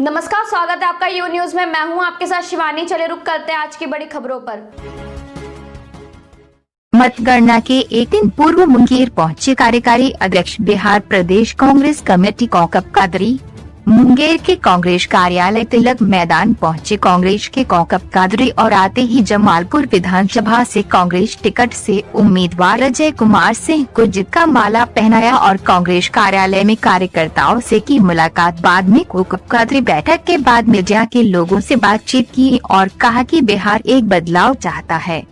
नमस्कार, स्वागत है आपका यू न्यूज में। मैं हूं आपके साथ शिवानी। चले रुक करते हैं आज की बड़ी खबरों पर। मतगणना के एक दिन पूर्व मुंगेर पहुंचे कार्यकारी अध्यक्ष बिहार प्रदेश कांग्रेस कमेटी कौकब कादरी। मुंगेर के कांग्रेस कार्यालय तिलक मैदान पहुंचे कांग्रेस के कौकब कादरी और आते ही जमालपुर विधानसभा से कांग्रेस टिकट से उम्मीदवार अजय कुमार सिंह को जीत का माला पहनाया और कांग्रेस कार्यालय में कार्यकर्ताओं से की मुलाकात। बाद में कौकब कादरी बैठक के बाद मीडिया के लोगों से बातचीत की और कहा कि बिहार एक बदलाव चाहता है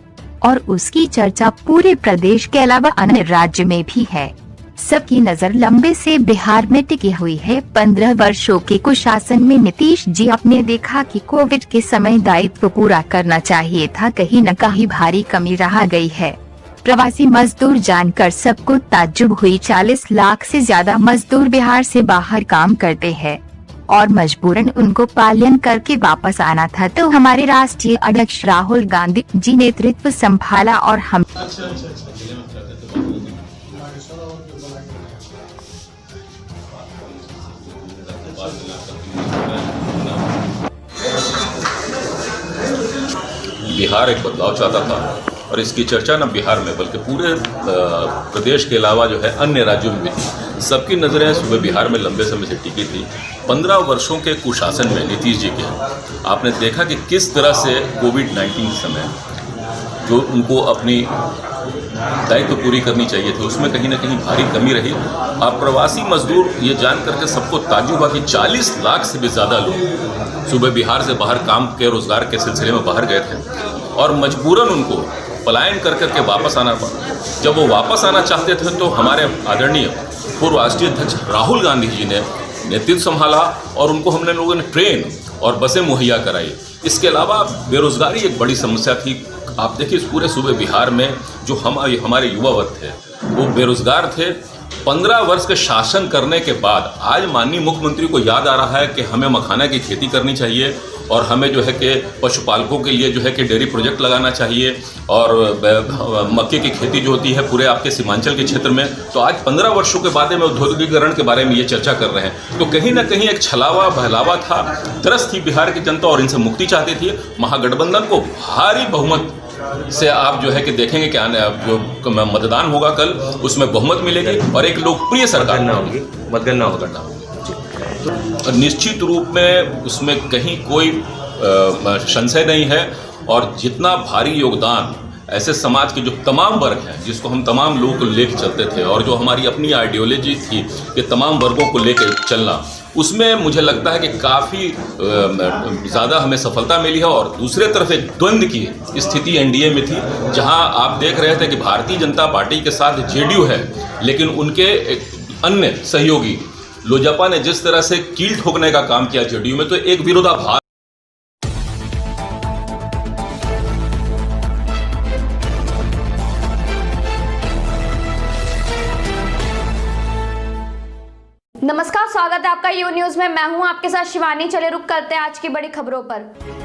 और उसकी चर्चा पूरे प्रदेश के अलावा अन्य राज्य में भी है। सबकी नजर लंबे से बिहार में टिकी हुई है। 15 वर्षों के कुशासन में नीतीश जी आपने देखा कि कोविड के समय दायित्व पूरा करना चाहिए था, कहीं न कहीं भारी कमी रह गई है। प्रवासी मजदूर जानकर सबको ताज्जुब हुई। 40 लाख से ज्यादा मजदूर बिहार से बाहर काम करते हैं और मजबूरन उनको पालन करके वापस आना था, तो हमारे राष्ट्रीय अध्यक्ष राहुल गांधी जी नेतृत्व संभाला और हम बिहार एक बदलाव चाहता था और इसकी चर्चा न बिहार में बल्कि पूरे प्रदेश के अलावा जो है अन्य राज्यों में भी थी। सबकी नज़रें सुबह बिहार में लंबे समय से टिकी थी। 15 वर्षों के कुशासन में नीतीश जी के आपने देखा कि किस तरह से कोविड-19 के समय जो उनको अपनी दायित्व पूरी करनी चाहिए थी उसमें कहीं ना कहीं भारी कमी रही। अब प्रवासी मजदूर ये जान करके सबको ताज्जुब हुआ कि 40 लाख से भी ज़्यादा लोग सुबह बिहार से बाहर काम के रोजगार के सिलसिले में बाहर गए थे और मजबूरन उनको पलायन कर करके वापस आना पड़ा। जब वो वापस आना चाहते थे तो हमारे आदरणीय पूर्व राष्ट्रीय अध्यक्ष राहुल गांधी जी ने नेतृत्व संभाला और उनको हमने लोगों ने ट्रेन और बसें मुहैया कराई। इसके अलावा बेरोजगारी एक बड़ी समस्या थी। आप देखिए इस पूरे सूबे बिहार में जो हमारे युवा वर्ग थे वो बेरोजगार थे। 15 वर्ष के शासन करने के बाद आज माननीय मुख्यमंत्री को याद आ रहा है कि हमें मखाना की खेती करनी चाहिए और हमें जो है कि पशुपालकों के लिए जो है कि डेयरी प्रोजेक्ट लगाना चाहिए और मक्के की खेती जो होती है पूरे आपके सीमांचल के क्षेत्र में। तो आज 15 वर्षों के बाद में औद्योगिकीकरण के बारे में ये चर्चा कर रहे हैं। तो कहीं ना कहीं एक छलावा बहलावा था, तरस थी बिहार की जनता और इनसे मुक्ति चाहती थी। महागठबंधन को भारी बहुमत से आप जो है कि देखेंगे कि जो मतदान होगा कल उसमें बहुमत मिलेगी और एक लोकप्रिय सरकार मतगणना होगी। निश्चित रूप में उसमें कहीं कोई संशय नहीं है और जितना भारी योगदान ऐसे समाज के जो तमाम वर्ग हैं जिसको हम तमाम लोगों को लेकर चलते थे और जो हमारी अपनी आइडियोलॉजी थी कि तमाम वर्गों को लेकर चलना, उसमें मुझे लगता है कि काफ़ी ज़्यादा हमें सफलता मिली है। और दूसरे तरफ एक द्वंद्व की स्थिति एनडीए में थी जहां आप देख रहे थे कि भारतीय जनता पार्टी के साथ जेडीयू है लेकिन उनके अन्य सहयोगी लोजपा ने जिस तरह से कील ठोकने का काम किया जेडीयू में, तो एक विरोधाभास। नमस्कार, स्वागत है आपका यू न्यूज में। मैं हूं आपके साथ शिवानी। चले रुक करते हैं आज की बड़ी खबरों पर।